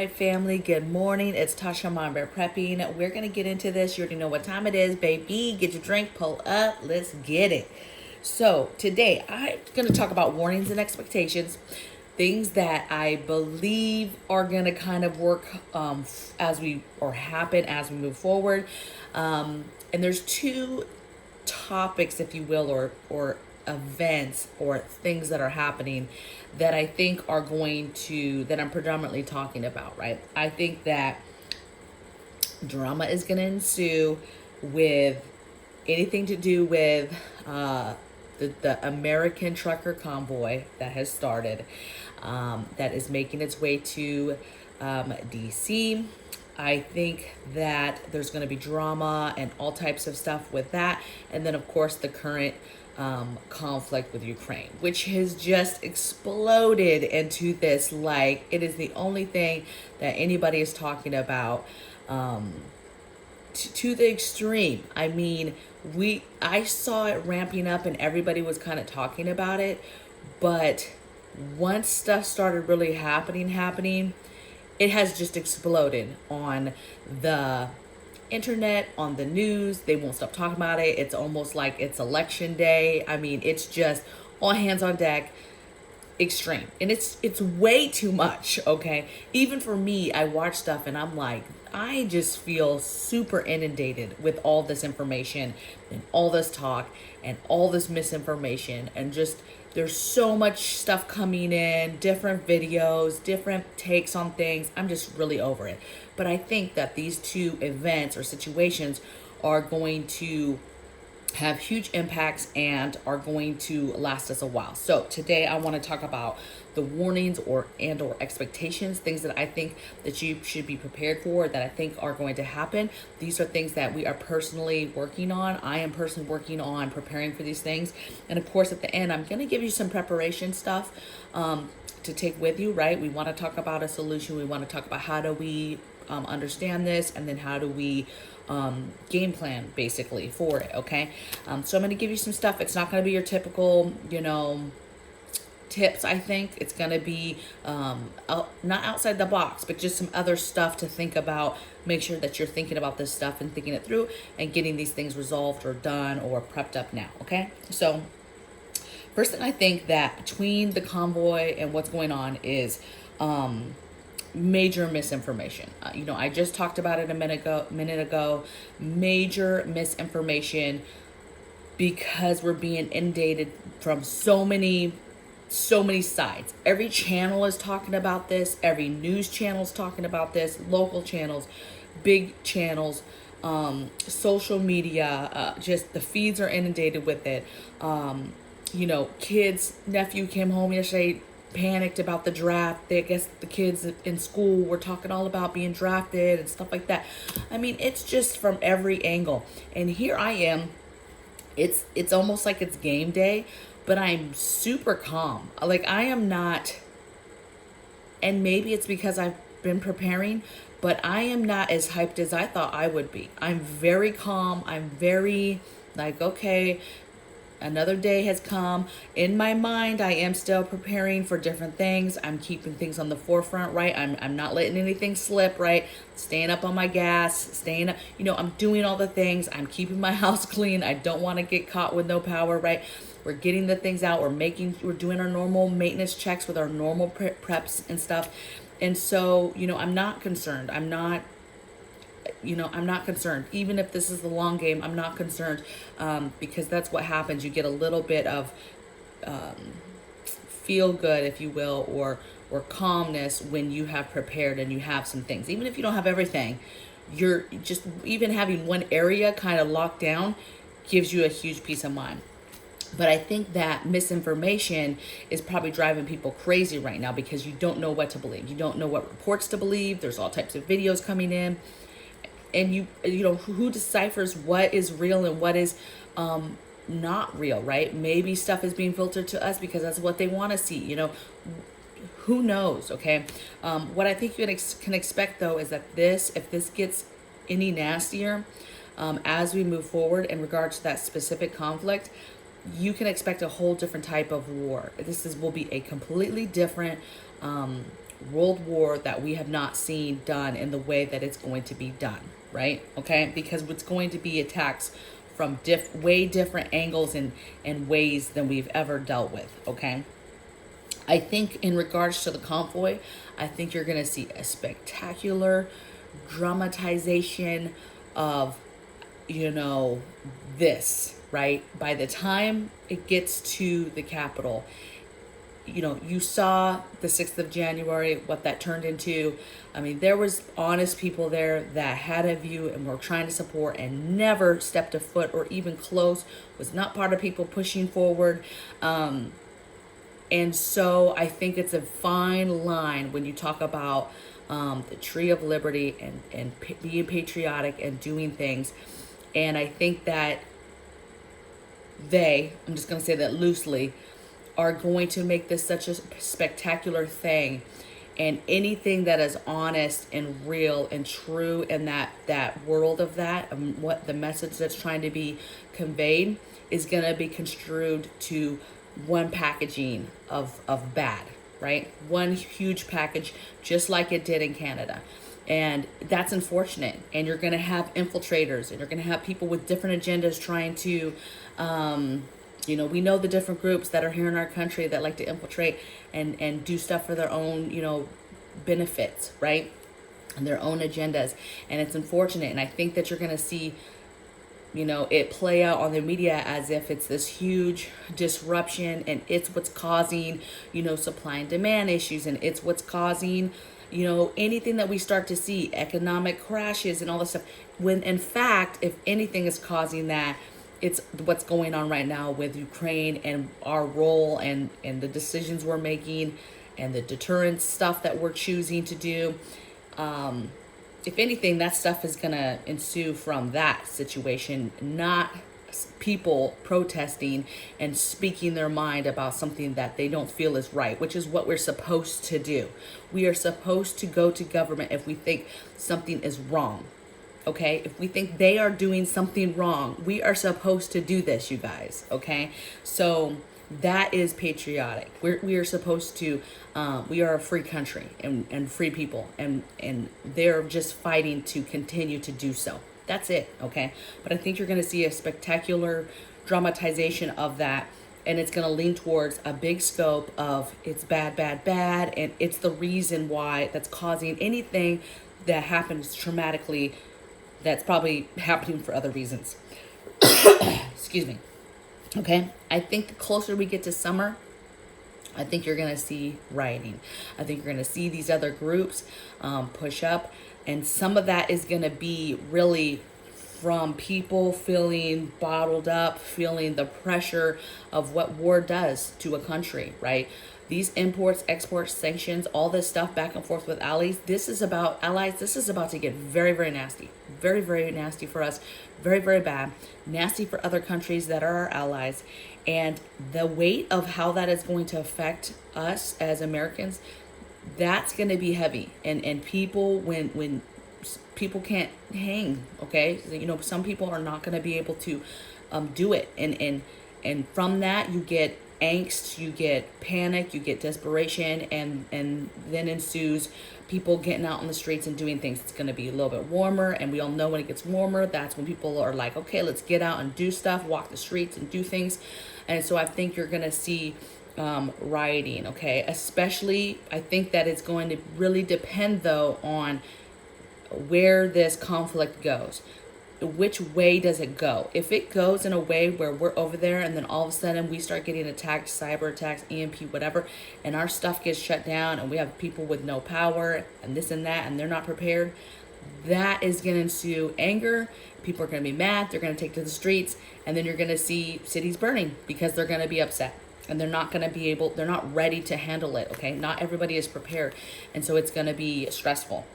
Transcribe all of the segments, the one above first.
right, family, good morning. It's Tasha MamaBearPrepping. We're going to get into this. You already know what time it is, baby. Get your drink, pull up, let's get it. So today I'm going to talk about warnings and expectations, things that I believe are going to kind of work happen as we move forward. And there's two topics, if you will, or events or things that are happening that I think are that I'm predominantly talking about, right? I think that drama is going to ensue with anything to do with the American trucker convoy that has started, that is making its way to DC. I think that there's going to be drama and all types of stuff with that. And then, of course, the current conflict with Ukraine, which has just exploded into this, like, it is the only thing that anybody is talking about, to the extreme. I mean, I saw it ramping up and everybody was kind of talking about it, but once stuff started really happening, it has just exploded on the internet, on the news. They won't stop talking about it. It's almost like it's election day. I mean, it's just all hands on deck, extreme. And it's way too much, okay? Even for me, I watch stuff and I'm like, I just feel super inundated with all this information and all this talk and all this misinformation, and just there's so much stuff coming in, different videos, different takes on things. I'm just really over it. But I think that these two events or situations are going to have huge impacts and are going to last us a while. So today I want to talk about the warnings or expectations, things that I think that you should be prepared for, that I think are going to happen. These are things that we are personally working on. I am personally working on preparing for these things. And of course, at the end, I'm going to give you some preparation stuff to take with you, right? We want to talk about a solution. We want to talk about how do we understand this, and then how do we game plan basically for it, okay? So I'm going to give you some stuff. It's not going to be your typical, tips. I think it's going to be not outside the box, but just some other stuff to think about. Make sure that you're thinking about this stuff and thinking it through and getting these things resolved or done or prepped up now, okay? So first thing I think that between the convoy and what's going on is major misinformation. I just talked about it a minute ago. Major misinformation, because we're being inundated from so many sides. Every channel is talking about this. Every news channel is talking about this. Local channels, big channels, social media, just the feeds are inundated with it. Kids, nephew came home yesterday, panicked about the draft. I guess the kids in school were talking all about being drafted and stuff like that. I mean, it's just from every angle. And here I am. It's almost like it's game day, but I'm super calm. Like, I am not, and maybe it's because I've been preparing, but I am not as hyped as I thought I would be. I'm very calm. I'm very like, okay, another day has come. In my mind, I am still preparing for different things. I'm keeping things on the forefront, right? I'm not letting anything slip, right? Staying up on my gas, I'm doing all the things. I'm keeping my house clean. I don't want to get caught with no power, right? We're getting the things out. We're doing our normal maintenance checks with our normal preps and stuff. And so, I'm not concerned. I'm not concerned. Even if this is the long game, I'm not concerned, because that's what happens. You get a little bit of feel good, if you will, or calmness when you have prepared and you have some things. Even if you don't have everything, you're just, even having one area kind of locked down gives you a huge peace of mind. But I think that misinformation is probably driving people crazy right now, because you don't know what to believe. You don't know what reports to believe. There's all types of videos coming in. And who deciphers what is real and what is not real, right? Maybe stuff is being filtered to us because that's what they want to see. Who knows? Okay. What I think you can expect, though, is that if this gets any nastier, as we move forward in regards to that specific conflict, you can expect a whole different type of war. Will be a completely different world war that we have not seen done in the way that it's going to be done, right? Okay, because it's going to be attacks from way different angles and ways than we've ever dealt with, okay? I think in regards to the convoy, I think you're going to see a spectacular dramatization of, you know, this, right? By the time it gets to the Capitol, you know, you saw the 6th of January, what that turned into. I mean, there was honest people there that had a view and were trying to support and never stepped a foot or even close, was not part of people pushing forward. And so I think it's a fine line when you talk about the tree of liberty and being patriotic and doing things. And I think that I'm just going to say that loosely, are going to make this such a spectacular thing. And anything that is honest and real and true in that world of that, what the message that's trying to be conveyed is going to be construed to one packaging of bad, right? One huge package, just like it did in Canada. And that's unfortunate. And you're going to have infiltrators, and you're going to have people with different agendas trying to, you know, we know the different groups that are here in our country that like to infiltrate and do stuff for their own, you know, benefits, right? And their own agendas. And it's unfortunate. And I think that you're going to see, you know, it play out on the media as if it's this huge disruption and it's what's causing, you know, supply and demand issues, and it's what's causing, you know, anything that we start to see, economic crashes and all this stuff. When in fact, if anything is causing that, it's what's going on right now with Ukraine and our role and the decisions we're making and the deterrence stuff that we're choosing to do. If anything, that stuff is going to ensue from that situation, not people protesting and speaking their mind about something that they don't feel is right, which is what we're supposed to do. We are supposed to go to government if we think something is wrong. Okay, if we think they are doing something wrong, we are supposed to do this, you guys. Okay, so that is patriotic. We are supposed to, we are a free country and free people, and they're just fighting to continue to do so. That's it, okay? But I think you're going to see a spectacular dramatization of that, and it's going to lean towards a big scope of it's bad, bad, bad, and it's the reason why that's causing anything that happens traumatically that's probably happening for other reasons. Excuse me. Okay, I think the closer we get to summer, I think you're going to see rioting. I think you're going to see these other groups push up. And some of that is going to be really from people feeling bottled up, feeling the pressure of what war does to a country, right? These imports, exports, sanctions, all this stuff back and forth with allies. This is about to get very, very nasty. Very, very nasty for us. Very, very bad. Nasty for other countries that are our allies. And the weight of how that is going to affect us as Americans, that's going to be heavy. And people, when people can't hang, okay? You know, some people are not going to be able to do it. And from that, you get angst, you get panic, you get desperation, and then ensues people getting out on the streets and doing things. It's going to be a little bit warmer, and we all know when it gets warmer, that's when people are like, okay, let's get out and do stuff, walk the streets and do things. And so I think you're going to see rioting, okay? Especially, I think that it's going to really depend, though, on where this conflict goes. Which way does it go? If it goes in a way where we're over there and then all of a sudden we start getting attacked, cyber attacks, EMP, whatever, and our stuff gets shut down and we have people with no power and this and that and they're not prepared, that is going to ensue anger. People are going to be mad. They're going to take to the streets, and then you're going to see cities burning because they're going to be upset and they're not going to be able, they're not ready to handle it, okay? Not everybody is prepared, and so it's going to be stressful.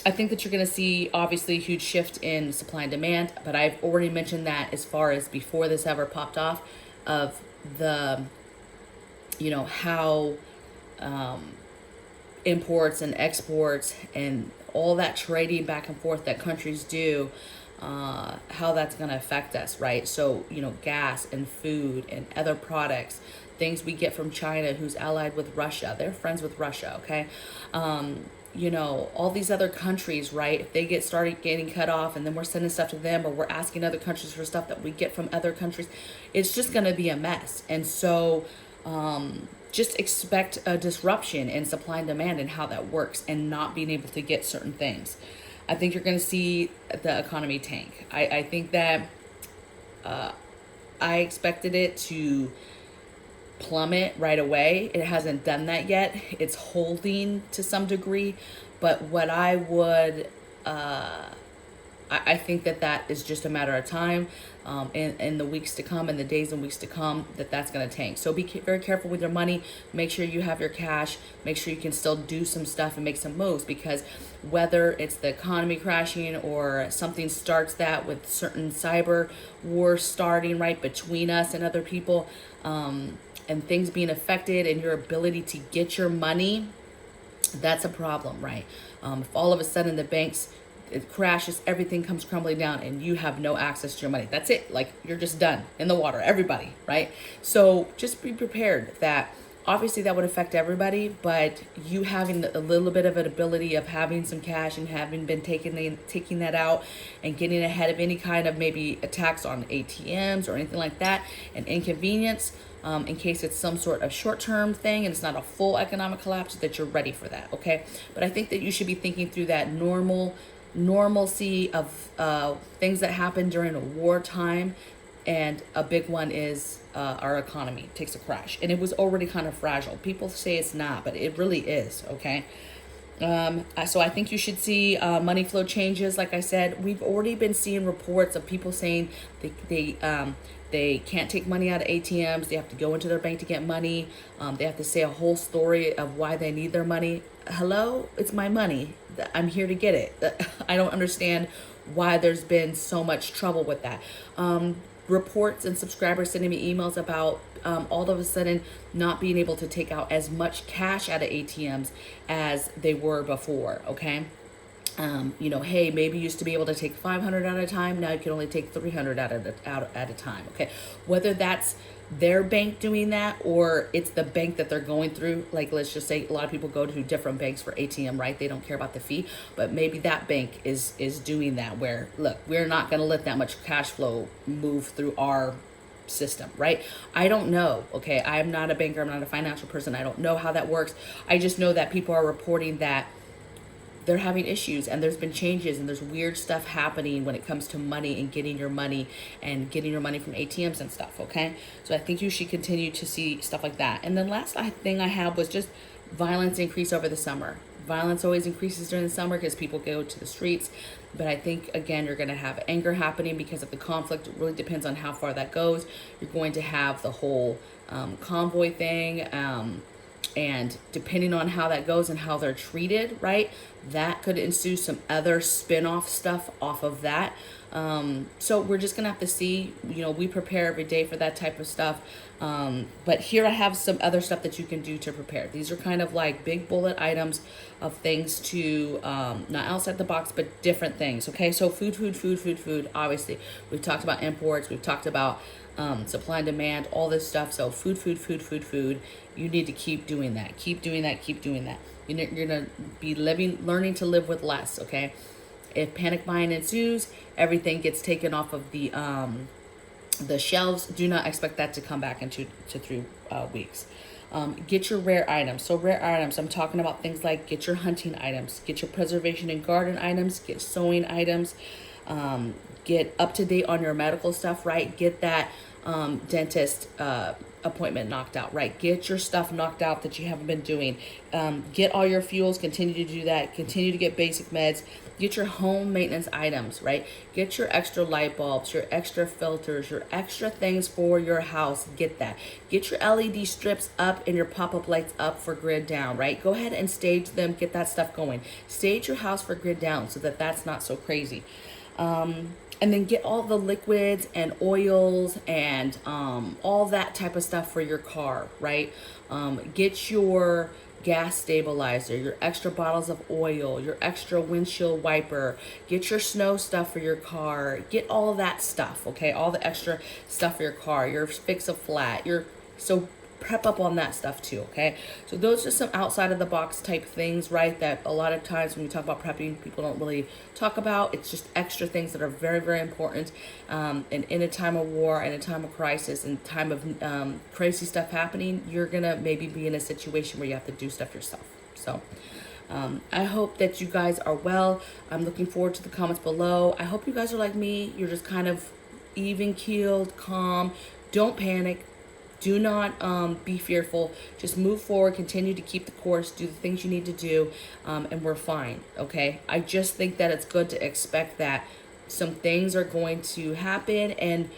I think that you're going to see, obviously, a huge shift in supply and demand, but I've already mentioned that as far as before this ever popped off, of the, you know, how imports and exports and all that trading back and forth that countries do how that's going to affect us, right? So, gas and food and other products, things we get from China, who's allied with Russia, they're friends with Russia, okay? All these other countries, right? If they started getting cut off and then we're sending stuff to them, or we're asking other countries for stuff that we get from other countries, it's just going to be a mess. And so, just expect a disruption in supply and demand and how that works, and not being able to get certain things. I think you're going to see the economy tank. I think that I expected it to plummet right away. It hasn't done that yet. It's holding to some degree, but what I would, I think that is just a matter of time, in the weeks to come, in the days and weeks to come, that's going to tank. So be very careful with your money. Make sure you have your cash. Make sure you can still do some stuff and make some moves, because whether it's the economy crashing or something starts that with certain cyber war starting right between us and other people, and things being affected and your ability to get your money, that's a problem, right? If all of a sudden the banks, it crashes, everything comes crumbling down, and you have no access to your money, that's it. Like, you're just done in the water, everybody, right? So just be prepared that obviously that would affect everybody, but you having a little bit of an ability of having some cash and having been taking that out and getting ahead of any kind of maybe attacks on ATMs or anything like that, and inconvenience, in case it's some sort of short-term thing and it's not a full economic collapse, that you're ready for that, okay? But I think that you should be thinking through that normalcy of things that happen during a wartime, and a big one is our economy takes a crash, and it was already kind of fragile. People say it's not, but it really is, okay? So I think you should see money flow changes. Like I said, we've already been seeing reports of people saying they can't take money out of ATMs. They have to go into their bank to get money. They have to say a whole story of why they need their money. Hello, it's my money. I'm here to get it. I don't understand why there's been so much trouble with that. Reports and subscribers sending me emails about all of a sudden not being able to take out as much cash out of ATMs as they were before, okay? Hey, maybe you used to be able to take 500 at a time. Now you can only take 300 out at a time. Okay. Whether that's their bank doing that or it's the bank that they're going through, like let's just say a lot of people go to different banks for ATM, right? They don't care about the fee, but maybe that bank is doing that, where look, we're not going to let that much cash flow move through our system, right? I don't know. Okay. I'm not a banker. I'm not a financial person. I don't know how that works. I just know that people are reporting that they're having issues, and there's been changes, and there's weird stuff happening when it comes to money and getting your money from ATMs and stuff, okay? So I think you should continue to see stuff like that. And then last thing I have was just violence increase over the summer. Violence always increases during the summer because people go to the streets. But I think, again, you're going to have anger happening because of the conflict. It really depends on how far that goes. You're going to have the whole convoy thing, and depending on how that goes and how they're treated, right, that could ensue some other spin-off stuff off of that. So we're just going to have to see. We prepare every day for that type of stuff. But here I have some other stuff that you can do to prepare. These are kind of like big bullet items of things to, not outside the box, but different things. Okay, so food. Obviously, we've talked about imports. We've talked about supply and demand, all this stuff. So food. You need to keep doing that. Keep doing that. You're going to be learning to live with less, okay? If panic buying ensues, everything gets taken off of the shelves. Do not expect that to come back into 3 weeks. Get your rare items. So rare items, I'm talking about things like get your hunting items, get your preservation and garden items, get sewing items, get up to date on your medical stuff, right? Get that dentist appointment knocked out, right? Get your stuff knocked out that you haven't been doing. Get all your fuels, continue to do that. Continue to get basic meds. Get your home maintenance items, right? Get your extra light bulbs, your extra filters, your extra things for your house. Get that. Get your LED strips up and your pop-up lights up for grid down, right? Go ahead and stage them. Get that stuff going. Stage your house for grid down so that that's not so crazy. And then get all the liquids and oils and all that type of stuff for your car, right? Get your gas stabilizer, your extra bottles of oil, your extra windshield wiper, get your snow stuff for your car, get all of that stuff, okay? All the extra stuff for your car, your fix a flat, so prep up on that stuff too, okay? So those are some outside of the box type things, right? That a lot of times when we talk about prepping, people don't really talk about. It's just extra things that are very, very important. And in a time of war, in a time of crisis, in time of crazy stuff happening, you're gonna maybe be in a situation where you have to do stuff yourself. So I hope that you guys are well. I'm looking forward to the comments below. I hope you guys are like me. You're just kind of even keeled, calm. Don't panic. Do not be fearful. Just move forward, continue to keep the course, do the things you need to do, and we're fine, okay? I just think that it's good to expect that some things are going to happen, and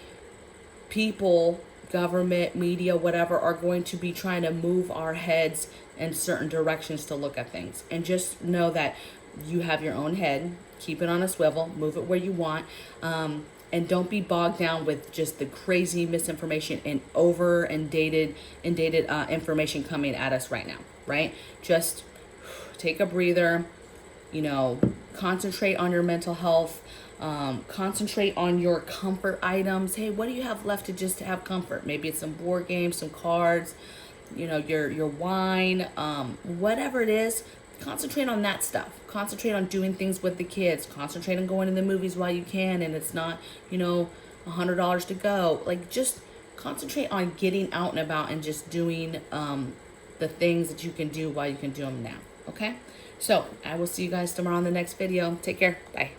people, government, media, whatever, are going to be trying to move our heads in certain directions to look at things. And just know that you have your own head. Keep it on a swivel. Move it where you want. And don't be bogged down with just the crazy misinformation and dated information coming at us right now, right? Just take a breather, concentrate on your mental health, concentrate on your comfort items. Hey, what do you have left to just have comfort? Maybe it's some board games, some cards, your wine, whatever it is. Concentrate on that stuff. Concentrate on doing things with the kids. Concentrate on going to the movies while you can, and it's not, $100 to go. Like, just concentrate on getting out and about and just doing the things that you can do while you can do them now. Okay? So I will see you guys tomorrow on the next video. Take care. Bye.